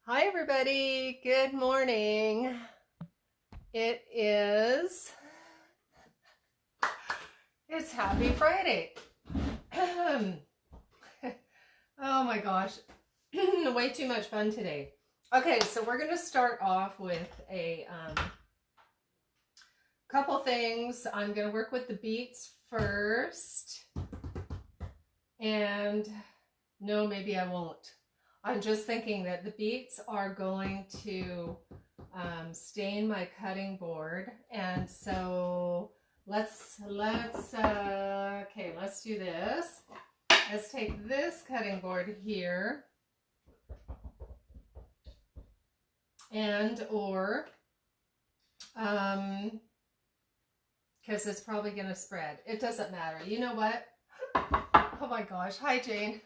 Hi everybody, good morning. It's Happy Friday. Oh my gosh, way too much fun today. Okay, so we're gonna start off with a couple things. I'm gonna work with the beets first, and no, maybe I won't. I'm just thinking that the beets are going to stain my cutting board, and so let's do this. Let's take this cutting board here or because it's probably going to spread. It doesn't matter. You know what? Oh my gosh. Hi, Jane.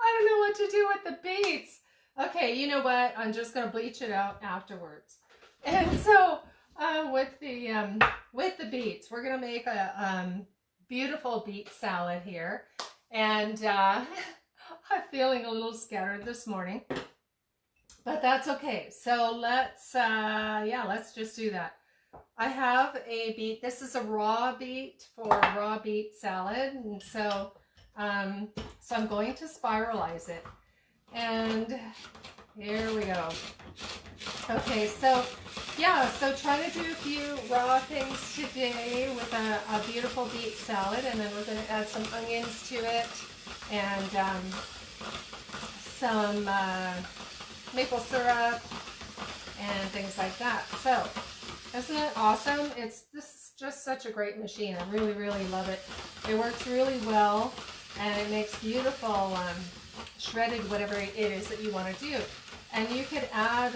I don't know what to do with the beets. Okay, you know what? I'm just going to bleach it out afterwards. And so with the beets, we're going to make a beautiful beet salad here. And I'm feeling a little scattered this morning, but that's okay. So let's just do that. I have a beet. This is a raw beet for raw beet salad, and so I'm going to spiralize it. And here we go. Okay, so try to do a few raw things today with a beautiful beet salad, and then we're going to add some onions to it and some maple syrup and things like that. So isn't it awesome? This is just such a great machine. I really, really love it. It works really well, and it makes beautiful shredded whatever it is that you want to do. And you could add,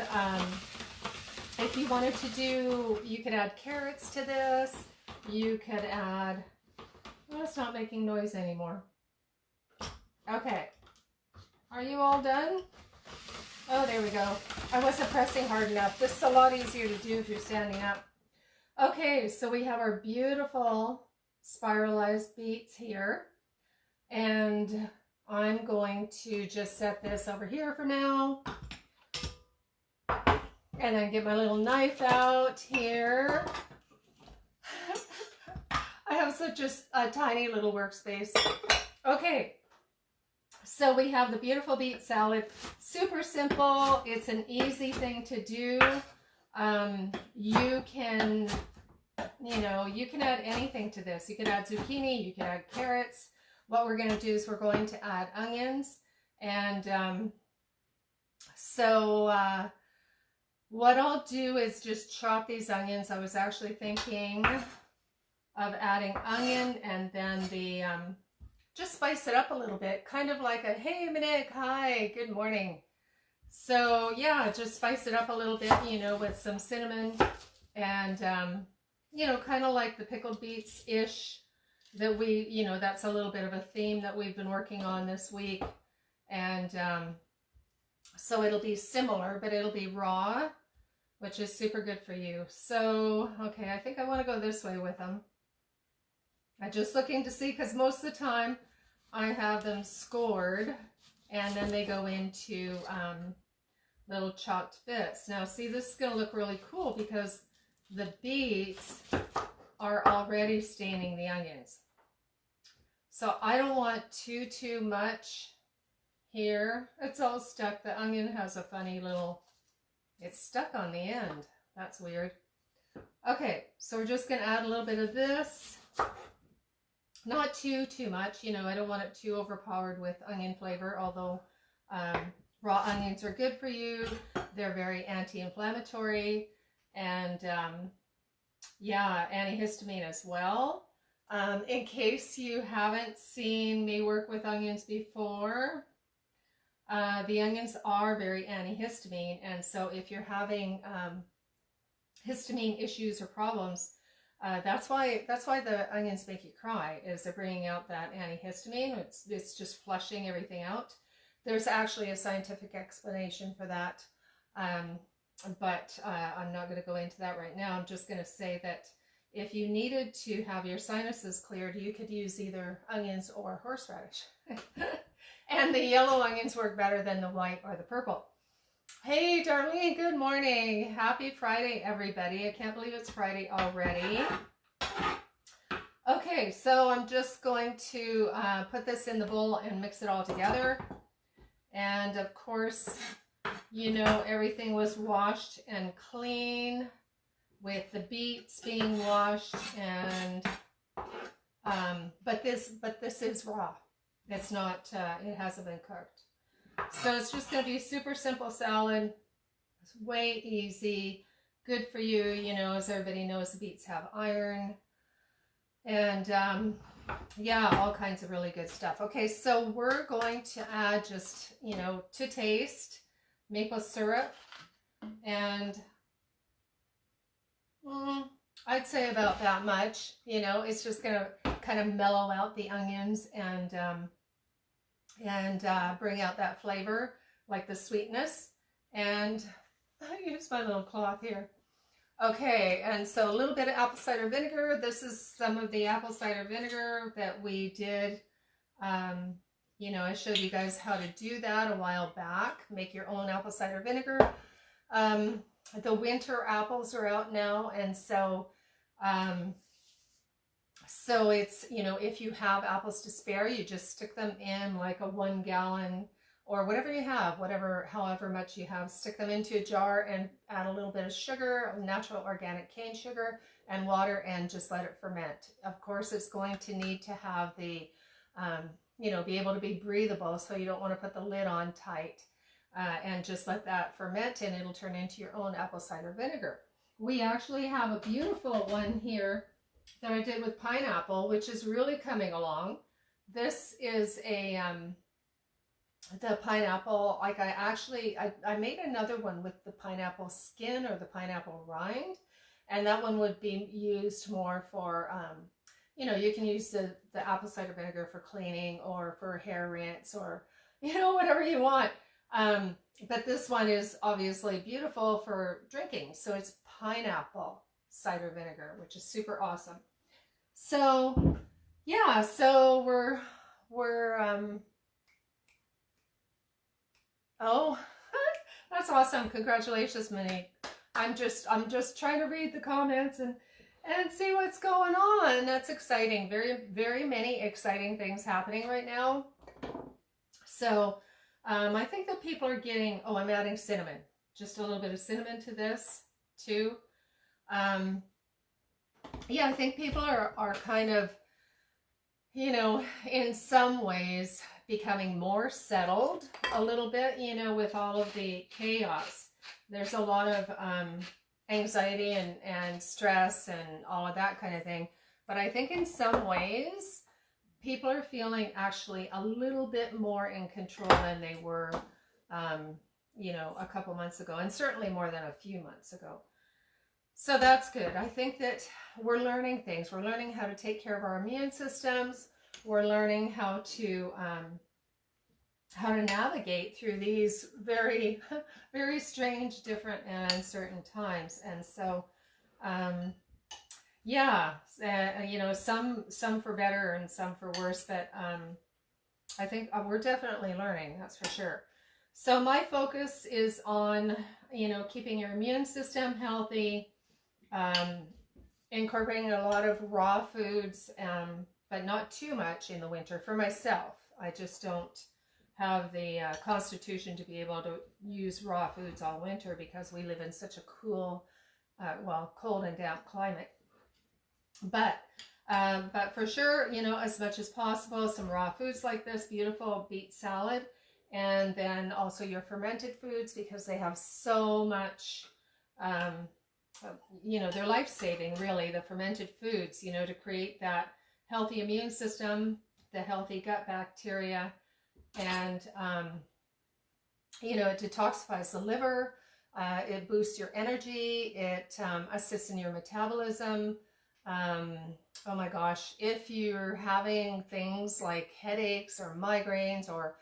if you wanted to do, you could add carrots to this. You could add, well, it's not making noise anymore. Okay. Are you all done? Oh, there we go. I wasn't pressing hard enough. This is a lot easier to do if you're standing up. Okay, so we have our beautiful spiralized beets here. And I'm going to just set this over here for now. And then get my little knife out here. I have such a tiny little workspace. Okay, so we have the beautiful beet salad. Super simple. It's an easy thing to do. You can add anything to this. You could add zucchini, you could add carrots. What we're going to do is we're going to add onions. And what I'll do is just chop these onions. I was actually thinking of adding onion and then just spice it up a little bit. Kind of like a, hey, Monique, hi, good morning. So yeah, just spice it up a little bit, with some cinnamon and, kind of like the pickled beets-ish that that's a little bit of a theme that we've been working on this week. And so it'll be similar, but it'll be raw, which is super good for you. So, okay, I think I want to go this way with them. I'm just looking to see, because most of the time I have them scored and then they go into little chopped bits. Now, see, this is going to look really cool because the beets are already staining the onions. So I don't want too much here. It's all stuck. The onion has a funny little, it's stuck on the end. That's weird. Okay, so we're just going to add a little bit of this. Not too much. I don't want it too overpowered with onion flavor, although raw onions are good for you. They're very anti-inflammatory and antihistamine as well. In case you haven't seen me work with onions before, the onions are very antihistamine, and so if you're having histamine issues or problems, that's why the onions make you cry, is they're bringing out that antihistamine. It's just flushing everything out. There's actually a scientific explanation for that, but I'm not going to go into that right now. I'm just going to say that if you needed to have your sinuses cleared, you could use either onions or horseradish. And the yellow onions work better than the white or the purple. Hey, Darlene, good morning. Happy Friday, everybody. I can't believe it's Friday already. Okay, so I'm just going to put this in the bowl and mix it all together. And of course, you know, everything was washed and clean with the beets being washed, and but this is raw. It's not, it hasn't been cooked. So it's just going to be a super simple salad. It's way easy, good for you. You know, as everybody knows, the beets have iron, and yeah, all kinds of really good stuff. Okay, so we're going to add just, you know, to taste, maple syrup, and I'd say about that much. You know, it's just going to kind of mellow out the onions and bring out that flavor, like the sweetness. And I use my little cloth here. Okay, and so a little bit of apple cider vinegar. This is some of the apple cider vinegar that we did. You know, I showed you guys how to do that a while back. Make your own apple cider vinegar. The winter apples are out now, and so so it's, you know, if you have apples to spare, you just stick them in like a 1 gallon or whatever you have, however much you have, stick them into a jar and add a little bit of sugar, natural organic cane sugar, and water, and just let it ferment. Of course, it's going to need to have the, you know, be able to be breathable, so you don't want to put the lid on tight, and just let that ferment, and it'll turn into your own apple cider vinegar. We actually have a beautiful one here that I did with pineapple, which is really coming along. This is a the pineapple, like I made another one with the pineapple skin or the pineapple rind, and that one would be used more for, you know, you can use the apple cider vinegar for cleaning or for hair rinse or, you know, whatever you want. But this one is obviously beautiful for drinking. So it's pineapple cider vinegar, which is super awesome. So yeah, so we're oh, that's awesome. Congratulations, Monique. I'm just trying to read the comments and see what's going on. That's exciting. Very many exciting things happening right now. So I think that people are getting, oh, I'm adding cinnamon. Just a little bit of cinnamon to this too. Yeah, I think people are kind of, you know, in some ways becoming more settled a little bit, you know, with all of the chaos. There's a lot of anxiety and stress and all of that kind of thing. But I think in some ways, people are feeling actually a little bit more in control than they were, you know, a couple months ago, and certainly more than a few months ago. So that's good. I think that we're learning things. We're learning how to take care of our immune systems. We're learning how to navigate through these very, very strange, different, and uncertain times. And so, yeah, you know, some for better and some for worse. But I think we're definitely learning. That's for sure. So my focus is on, you know, keeping your immune system healthy. Incorporating a lot of raw foods, but not too much in the winter. For myself, I just don't have the constitution to be able to use raw foods all winter because we live in such a cool, well, cold and damp climate. But for sure, you know, as much as possible, some raw foods like this beautiful beet salad, and then also your fermented foods, because they have so much, you know, they're life-saving, really, the fermented foods, you know, to create that healthy immune system, the healthy gut bacteria, and, you know, it detoxifies the liver, it boosts your energy, it assists in your metabolism. Oh my gosh, if you're having things like headaches or migraines or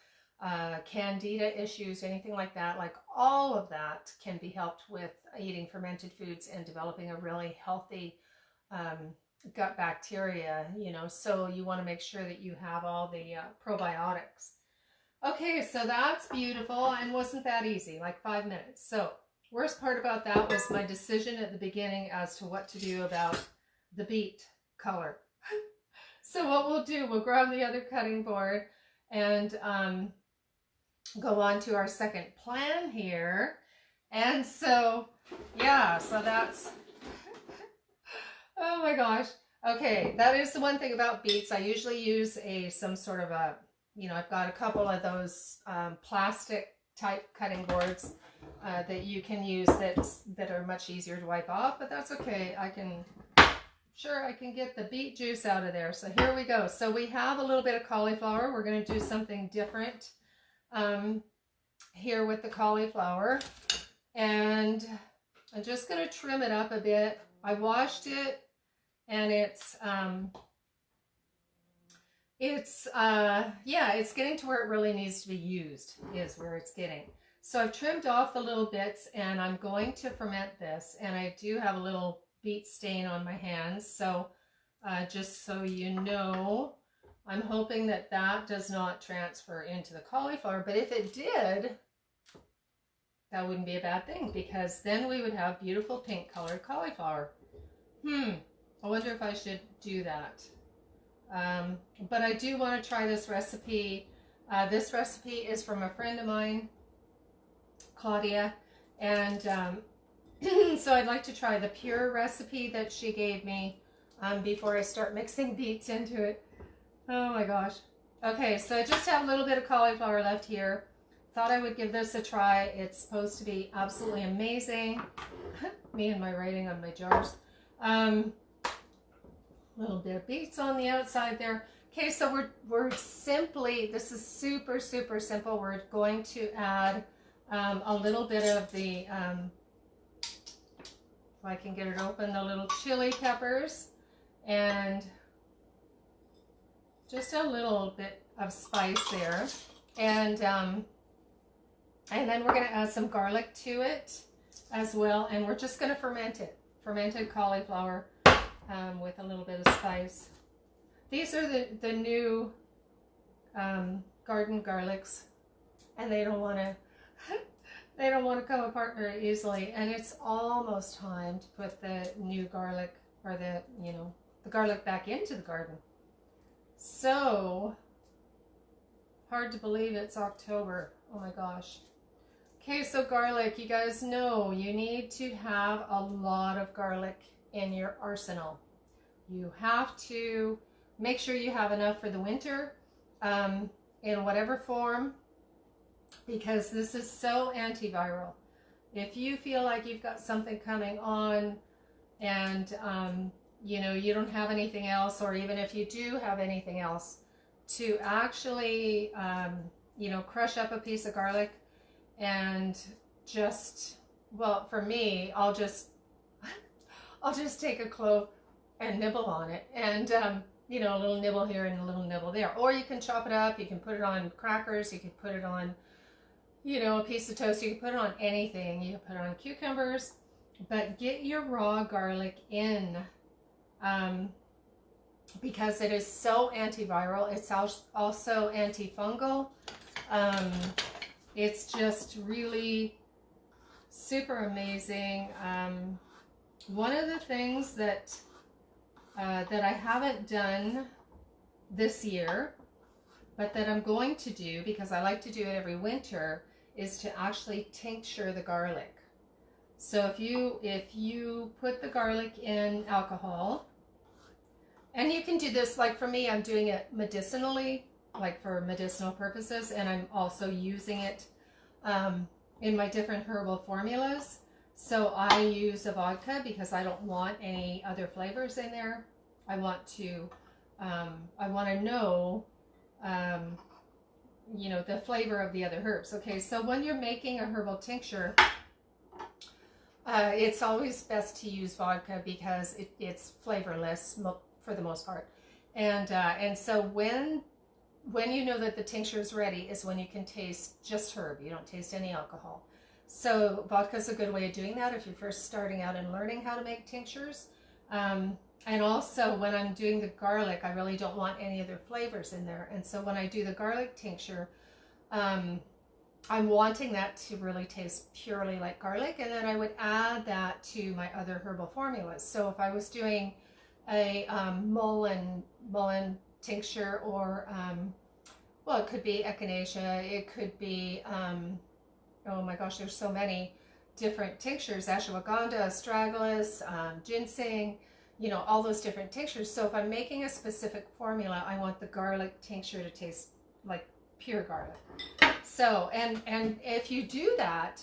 candida issues, anything like that, like all of that can be helped with eating fermented foods and developing a really healthy gut bacteria, you know. So you want to make sure that you have all the probiotics. Okay, so that's beautiful, and wasn't that easy, like 5 minutes. So worst part about that was my decision at the beginning as to what to do about the beet color. So what we'll do, we'll grab the other cutting board and go on to our second plan here. And so, yeah, so that's, oh my gosh. Okay, that is the one thing about beets. I usually use some sort of a, I've got a couple of those plastic type cutting boards that you can use that are much easier to wipe off, but that's okay. I can get the beet juice out of there. So here we go. So we have a little bit of cauliflower. We're going to do something different here with the cauliflower. And I'm just going to trim it up a bit. I washed it, and it's getting to where it really needs to be used, is where it's getting. So I've trimmed off the little bits, and I'm going to ferment this, and I do have a little beet stain on my hands. So just so you know, I'm hoping that does not transfer into the cauliflower, but if it did, that wouldn't be a bad thing, because then we would have beautiful pink colored cauliflower. I wonder if I should do that. But I do want to try this recipe. This recipe is from a friend of mine, Claudia, and so I'd like to try the pure recipe that she gave me before I start mixing beets into it. Oh my gosh. Okay, so I just have a little bit of cauliflower left here. Thought I would give this a try. It's supposed to be absolutely amazing. Me and my writing on my jars. Little bit of beets on the outside there. Okay, so we're simply, this is super, super simple. We're going to add a little bit of the, if I can get it open, the little chili peppers, and just a little bit of spice there. And then we're going to add some garlic to it as well. And we're just going to ferment it. Fermented cauliflower with a little bit of spice. These are the new garden garlics, and they don't want to come apart very easily. And it's almost time to put the new garlic, or the garlic back into the garden. So hard to believe it's October. Oh my gosh. Okay, so garlic, you guys know you need to have a lot of garlic in your arsenal. You have to make sure you have enough for the winter in whatever form, because this is so antiviral. If you feel like you've got something coming on and you don't have anything else, or even if you do have anything else, to actually crush up a piece of garlic and just, well, for me, I'll just take a clove and nibble on it, and a little nibble here and a little nibble there. Or you can chop it up, you can put it on crackers, you can put it on a piece of toast, you can put it on anything, you can put it on cucumbers, but get your raw garlic in, because it is so antiviral. It's also antifungal. It's just really super amazing. One of the things that I haven't done this year, but that I'm going to do, because I like to do it every winter, is to actually tincture the garlic. So if you put the garlic in alcohol, and you can do this, like for me, I'm doing it medicinally, like for medicinal purposes, and I'm also using it in my different herbal formulas. So I use a vodka because I don't want any other flavors in there. I want to know, the flavor of the other herbs. Okay, so when you're making a herbal tincture, it's always best to use vodka because it's flavorless for the most part. And so when you know that the tincture is ready is when you can taste just herb. You don't taste any alcohol. So vodka is a good way of doing that if you're first starting out and learning how to make tinctures. And also when I'm doing the garlic, I really don't want any other flavors in there. And so when I do the garlic tincture, I'm wanting that to really taste purely like garlic, and then I would add that to my other herbal formulas. So if I was doing a mullein tincture, or well, it could be echinacea, it could be oh my gosh, there's so many different tinctures, ashwagandha, astragalus, ginseng, you know, all those different tinctures. So if I'm making a specific formula, I want the garlic tincture to taste like pure garlic. So, and if you do that,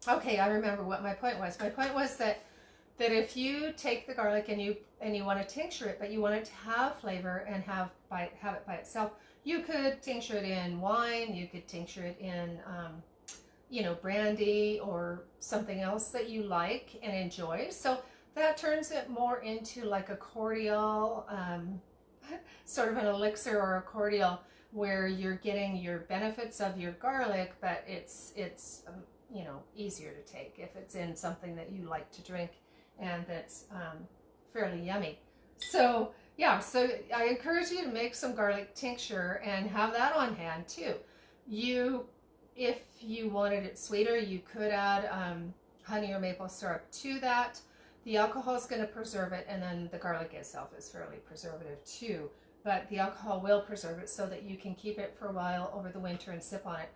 okay, I remember what my point was. My point was that if you take the garlic and you want to tincture it, but you want it to have flavor and have it by itself, you could tincture it in wine, you could tincture it in, you know, brandy or something else that you like and enjoy. So that turns it more into like a cordial, sort of an elixir or a cordial, where you're getting your benefits of your garlic, but it's you know, easier to take if it's in something that you like to drink and that's fairly yummy. So yeah, so I encourage you to make some garlic tincture and have that on hand too. If you wanted it sweeter, you could add honey or maple syrup to that. The alcohol is going to preserve it, and then the garlic itself is fairly preservative too. But the alcohol will preserve it so that you can keep it for a while over the winter and sip on it.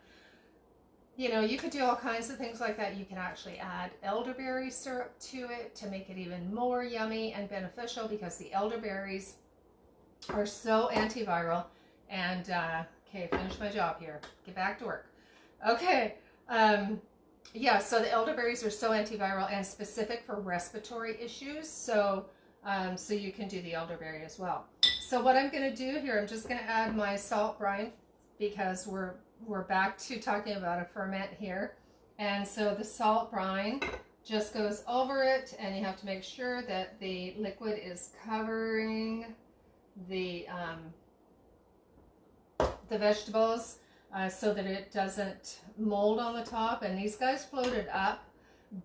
You know, you could do all kinds of things like that. You can actually add elderberry syrup to it to make it even more yummy and beneficial, because the elderberries are so antiviral. And okay, finish my job here. Get back to work. Okay. Yeah, so the elderberries are so antiviral and specific for respiratory issues. So so you can do the elderberry as well. So what I'm going to do here, I'm just going to add my salt brine, because we're back to talking about a ferment here. And so the salt brine just goes over it, and you have to make sure that the liquid is covering the vegetables, so that it doesn't mold on the top. And these guys floated up,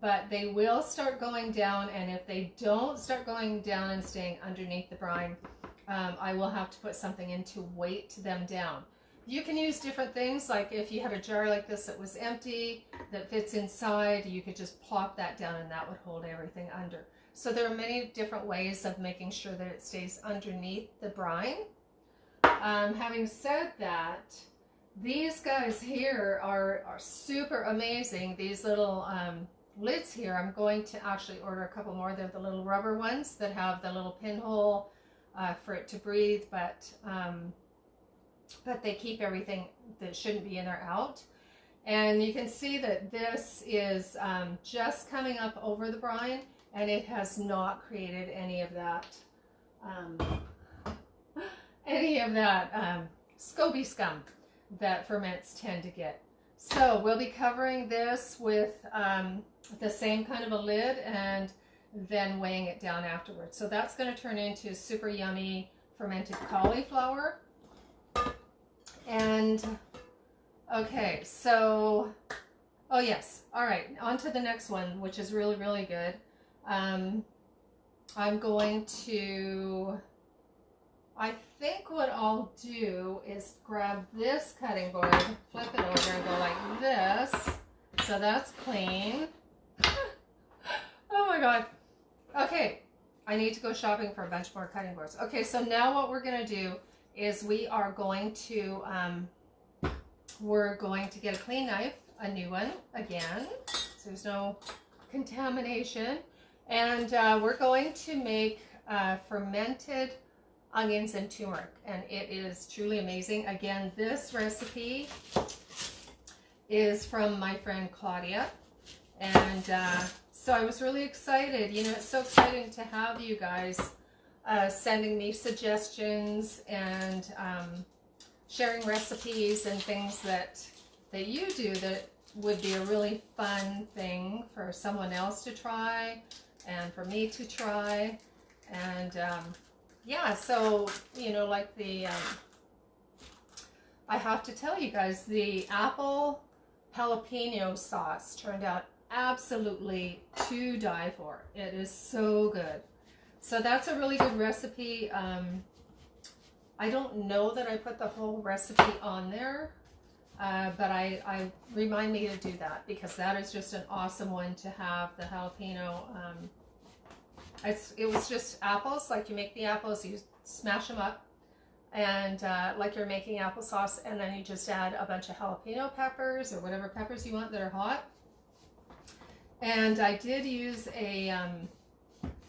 but they will start going down, and if they don't start going down and staying underneath the brine, I will have to put something in to weight them down. You can use different things, like if you had a jar like this that was empty, that fits inside, you could just plop that down and that would hold everything under. So there are many different ways of making sure that it stays underneath the brine. Having said that, these guys here are super amazing. These little lids here, I'm going to actually order a couple more. They're the little rubber ones that have the little pinhole for it to breathe, but they keep everything that shouldn't be in there out. And you can see that this is just coming up over the brine, and it has not created any of that SCOBY scum that ferments tend to get. So we'll be covering this with the same kind of a lid, and then weighing it down afterwards. So that's going to turn into super yummy fermented cauliflower. And okay, so oh yes, all right, on to the next one, which is really, really good. I'm going to, I think what I'll do is grab this cutting board, flip it over, and go like this. So that's clean. Oh my god. Okay, I need to go shopping for a bunch more cutting boards. Okay, so now what we're going to do is we are going to get a clean knife, a new one again, so there's no contamination, and we're going to make fermented onions and turmeric, and it is truly amazing. Again, this recipe is from my friend Claudia, and so I was really excited. You know, it's so exciting to have you guys sending me suggestions and sharing recipes and things that you do that would be a really fun thing for someone else to try and for me to try. And yeah, so, you know, like I have to tell you guys, the apple jalapeno sauce turned out absolutely to die for. It is so good. So that's a really good recipe. I don't know that I put the whole recipe on there, but I remind me to do that, because that is just an awesome one to have, the jalapeno. It was just apples, like you make the apples, you smash them up, and like you're making applesauce, and then you just add a bunch of jalapeno peppers or whatever peppers you want that are hot. And I did use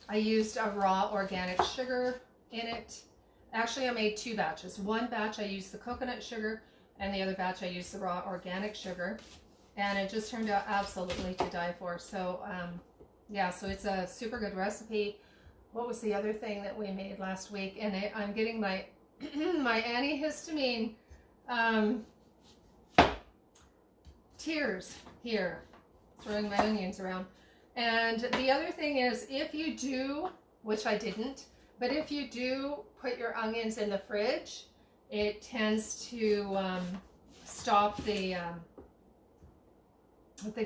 I used a raw organic sugar in it. Actually, I made 2 batches. One batch I used the coconut sugar, and the other batch I used the raw organic sugar. And it just turned out absolutely to die for. So, yeah, so it's a super good recipe. What was the other thing that we made last week? And I'm getting my my antihistamine tears here, throwing my onions around. And the other thing is, if you do, which I didn't, but if you do put your onions in the fridge, it tends to stop the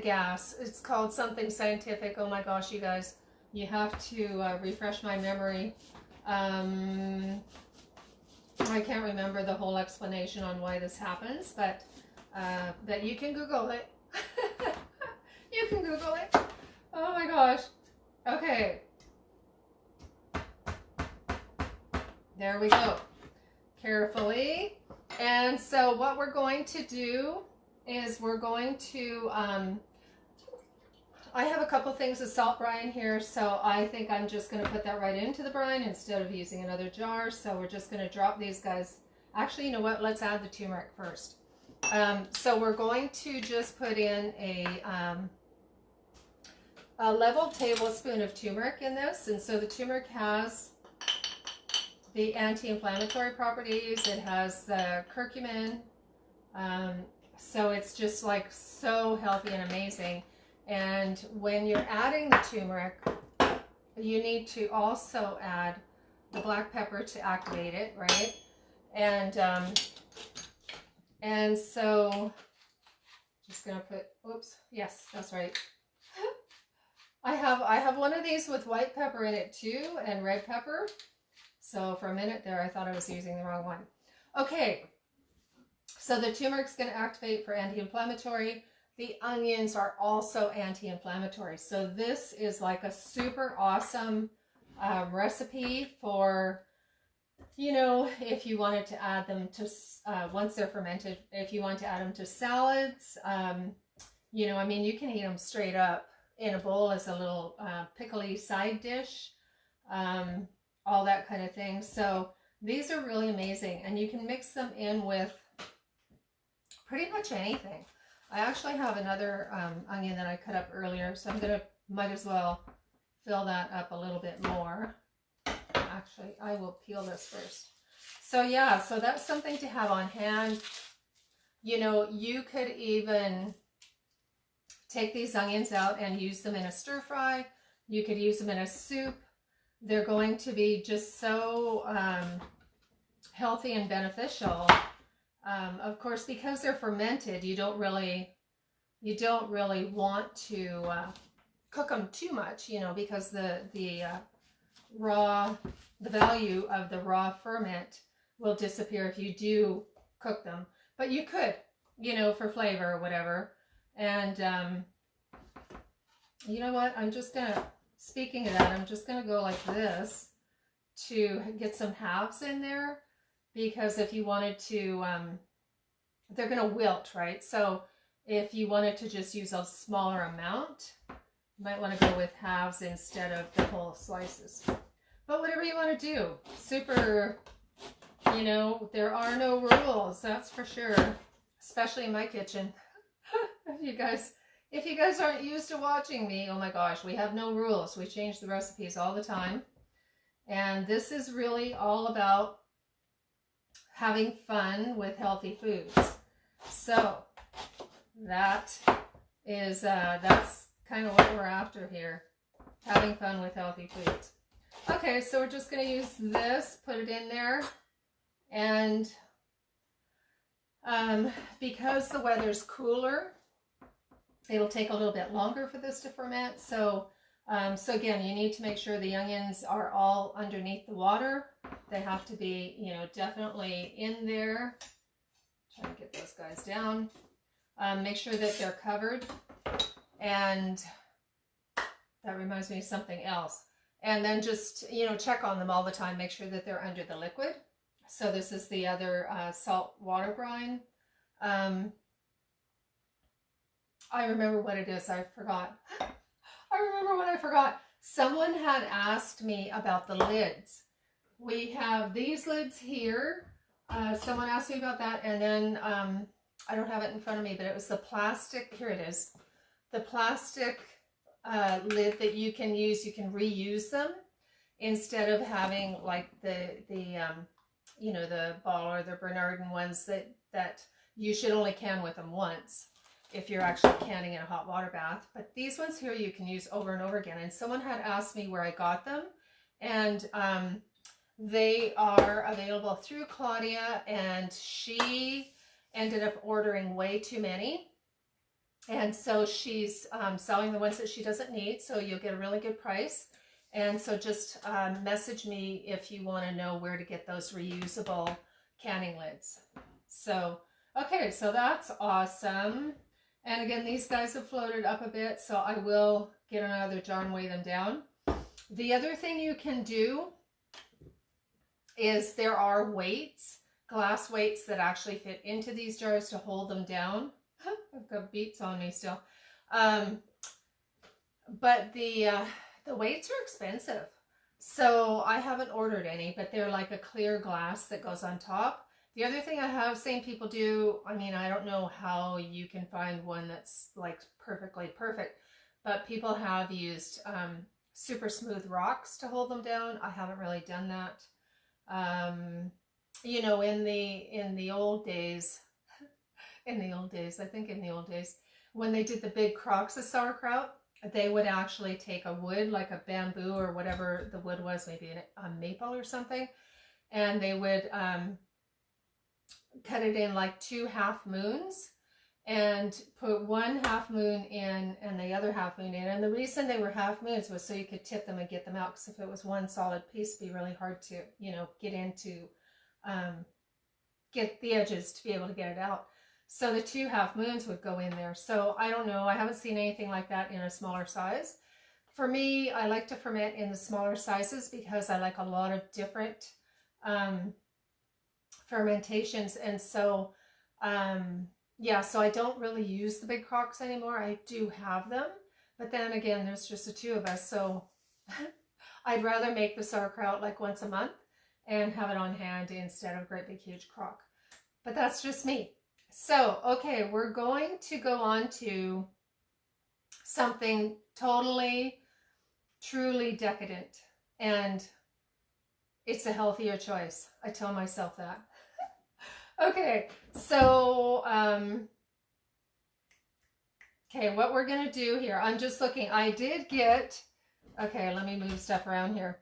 gas. It's called something scientific. Oh my gosh, you guys, you have to refresh my memory. I can't remember the whole explanation on why this happens, but you can Google it. You can Google it. Oh my gosh. Okay. There we go. Carefully. And so what we're going to do is we're going to, I have a couple things of salt brine here, so I think I'm just going to put that right into the brine instead of using another jar. So we're just going to drop these guys. Actually, you know what? Let's add the turmeric first. So we're going to just put in a level tablespoon of turmeric in this. And so the turmeric has the anti-inflammatory properties. It has the curcumin. So it's just like so healthy and amazing. And when you're adding the turmeric, you need to also add the black pepper to activate it, right? And so just gonna put, oops, yes, that's right. I have one of these with white pepper in it too, and red pepper. So for a minute there, I thought I was using the wrong one. Okay, so the turmeric's going to activate for anti-inflammatory. The onions are also anti-inflammatory. So this is like a super awesome recipe for, you know, if you wanted to add them to, once they're fermented, if you want to add them to salads, you know, I mean, you can eat them straight up in a bowl as a little pickly side dish, all that kind of thing. So these are really amazing, and you can mix them in with pretty much anything. I actually have another onion that I cut up earlier, so I'm gonna, might as well fill that up a little bit more. Actually, I will peel this first. So yeah, so that's something to have on hand. You know, you could even take these onions out and use them in a stir fry. You could use them in a soup. They're going to be just so healthy and beneficial. Of course, because they're fermented, you don't really want to cook them too much, you know, because the value of the raw ferment will disappear if you do cook them. But you could, you know, for flavor or whatever. And you know what? I'm just gonna, speaking of that, I'm just gonna go like this to get some halves in there, because if you wanted to, they're gonna wilt, right? So if you wanted to just use a smaller amount, you might want to go with halves instead of the whole slices. But whatever you want to do, super, you know, there are no rules, that's for sure, especially in my kitchen. If you guys aren't used to watching me, oh my gosh, we have no rules. We change the recipes all the time. And this is really all about having fun with healthy foods. So that is, that's kind of what we're after here. Having fun with healthy foods. Okay, so we're just going to use this, put it in there. And because the weather's cooler, it'll take a little bit longer for this to ferment. So So again, you need to make sure the onions are all underneath the water. They have to be, you know, definitely in there. Try to get those guys down. Make sure that they're covered. And that reminds me of something else. And then just, you know, check on them all the time. Make sure that they're under the liquid. So this is the other salt water brine. I remember what it is. I forgot. I remember what I forgot. Someone had asked me about the lids. We have these lids here. Someone asked me about that, and then I don't have it in front of me, but it was the plastic. Here it is. The plastic lid that you can use. You can reuse them instead of having like the you know, the ball or the Bernardin ones that you should only can with them once if you're actually canning in a hot water bath. But these ones here you can use over and over again. And someone had asked me where I got them, and they are available through Claudia, and she ended up ordering way too many. And so she's selling the ones that she doesn't need, so you'll get a really good price. And so just message me if you want to know where to get those reusable canning lids. So, okay, so that's awesome. And again, these guys have floated up a bit, so I will get another jar and weigh them down. The other thing you can do is there are weights, glass weights that actually fit into these jars to hold them down. I've got beets on me still. But the weights are expensive. So I haven't ordered any, but they're like a clear glass that goes on top. The other thing I have seen people do, I mean, I don't know how you can find one that's like perfectly perfect, but people have used super smooth rocks to hold them down. I haven't really done that. You know, in the old days, I think in the old days, when they did the big crocks of sauerkraut, they would actually take a wood, like a bamboo or whatever the wood was, maybe a maple or something, and they would cut it in like 2 half moons and put 1 half moon in and the other half moon in. And the reason they were half moons was so you could tip them and get them out, because if it was one solid piece, it'd be really hard to, you know, get into, get the edges to be able to get it out. So the 2 half moons would go in there. So I don't know, I haven't seen anything like that in a smaller size. For me, I like to ferment in the smaller sizes because I like a lot of different fermentations. And so yeah, so I don't really use the big crocks anymore. I do have them, but then again, there's just the 2 of us, so I'd rather make the sauerkraut like once a month and have it on hand instead of a great big huge crock. But that's just me. So okay, we're going to go on to something totally truly decadent, and it's a healthier choice. I tell myself that. Okay, so, okay, what we're going to do here, I'm just looking, I did get, okay, let me move stuff around here.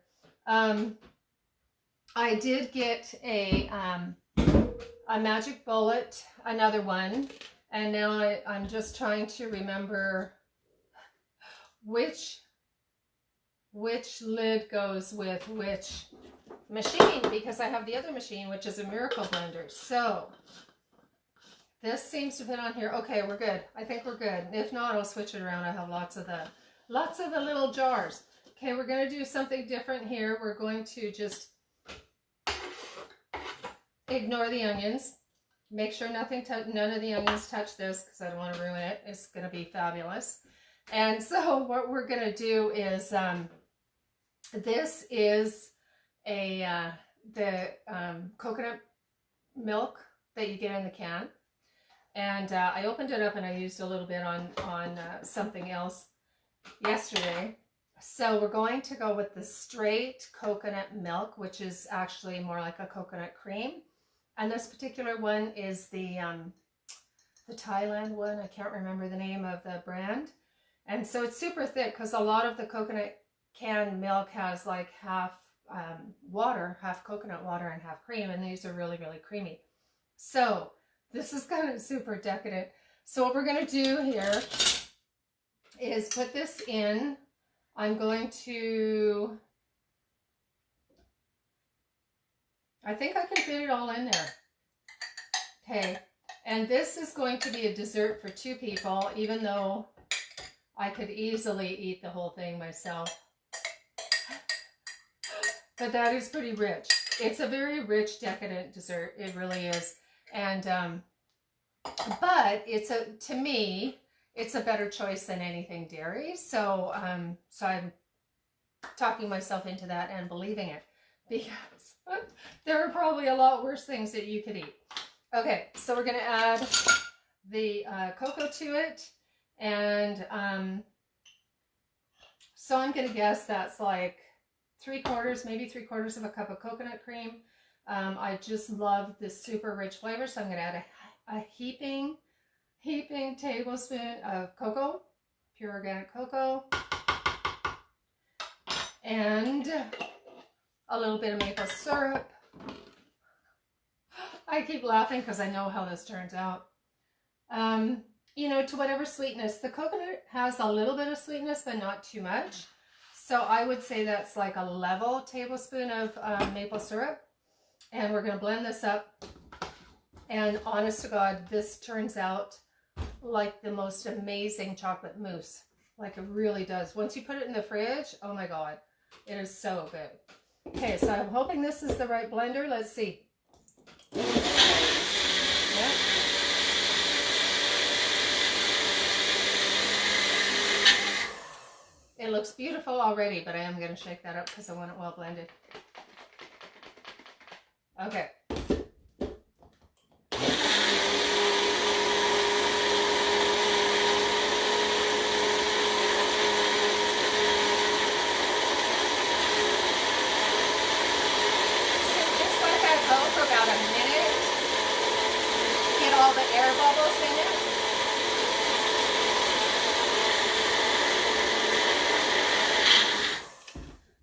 I did get a magic bullet, another one, and now I'm just trying to remember which lid goes with which machine, because I have the other machine, which is a miracle blender. So this seems to fit on here. Okay, we're good. I think we're good. If not, I'll switch it around. I have lots of the little jars. Okay, we're going to do something different here. We're going to just ignore the onions. Make sure none of the onions touch this, because I don't want to ruin it. It's going to be fabulous. And so what we're going to do is this is the coconut milk that you get in the can, and I opened it up and I used a little bit on something else yesterday. So we're going to go with the straight coconut milk, which is actually more like a coconut cream, and this particular one is the Thailand one. I can't remember the name of the brand, and so it's super thick because a lot of the coconut canned milk has like half water, half coconut water and half cream, and these are really, really creamy. So this is kind of super decadent. So what we're going to do here is put this in I'm going to, I think I can fit it all in there. Okay, and this is going to be a dessert for 2 people, even though I could easily eat the whole thing myself. But that is pretty rich. It's a very rich, decadent dessert. It really is. And, but to me, it's a better choice than anything dairy. So, so I'm talking myself into that and believing it, because there are probably a lot worse things that you could eat. Okay, so we're going to add the cocoa to it, and so I'm going to guess that's like 3/4, maybe 3/4 of a cup of coconut cream. I just love this super rich flavor, so I'm going to add a heaping tablespoon of cocoa, pure organic cocoa, and a little bit of maple syrup. I keep laughing because I know how this turns out. You know, to whatever sweetness. The coconut has a little bit of sweetness, but not too much. So I would say that's like a level tablespoon of maple syrup. And we're going to blend this up. And honest to God, this turns out like the most amazing chocolate mousse. Like it really does. Once you put it in the fridge, oh my God, it is so good. Okay, so I'm hoping this is the right blender. Let's see. Yep. It looks beautiful already, but I am going to shake that up because I want it well blended. Okay. For about a minute, get all the air bubbles in it.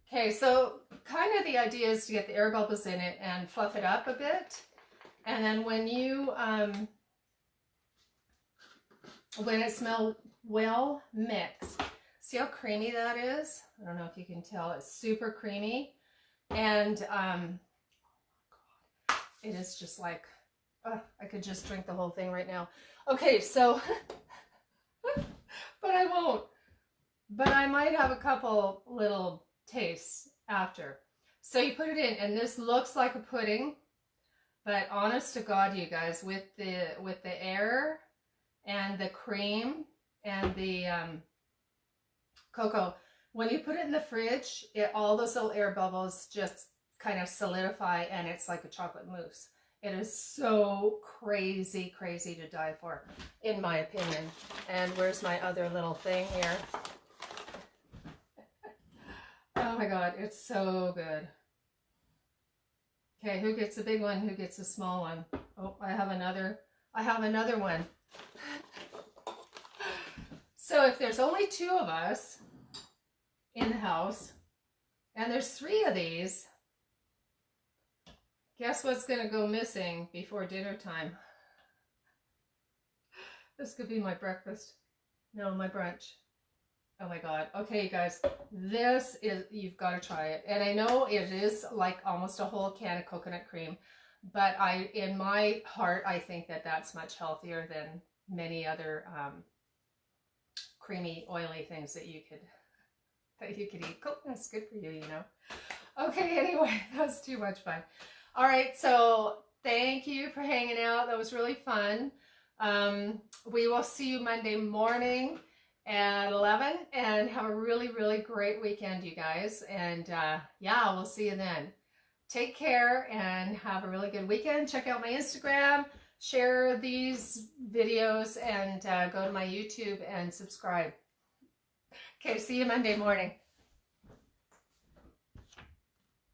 Okay, so kind of the idea is to get the air bubbles in it and fluff it up a bit. And then when you, when it smells well mixed, see how creamy that is? I don't know if you can tell, it's super creamy. And, it is just like, I could just drink the whole thing right now. Okay, so, but I won't. But I might have a couple little tastes after. So you put it in, and this looks like a pudding. But honest to God, you guys, with the air and the cream and the cocoa, when you put it in the fridge, all those little air bubbles just kind of solidify, and it's like a chocolate mousse. It is so crazy, crazy to die for, in my opinion. And where's my other little thing here? Oh my God, it's so good. Okay, who gets a big one? Who gets a small one? Oh, I have another one. So if there's only 2 of us in the house, and there's 3 of these, guess what's going to go missing before dinner time? This could be my breakfast. No, my brunch. Oh my God. Okay, you guys, this is, you've got to try it. And I know it is like almost a whole can of coconut cream, but in my heart, I think that that's much healthier than many other creamy, oily things that you could eat. Coconut's good for you, you know. Okay, anyway, that's too much fun. All right, so thank you for hanging out. That was really fun. We will see you Monday morning at 11, and have a really, really great weekend, you guys. And yeah, we'll see you then. Take care and have a really good weekend. Check out my Instagram, share these videos, and go to my YouTube and subscribe. Okay, see you Monday morning.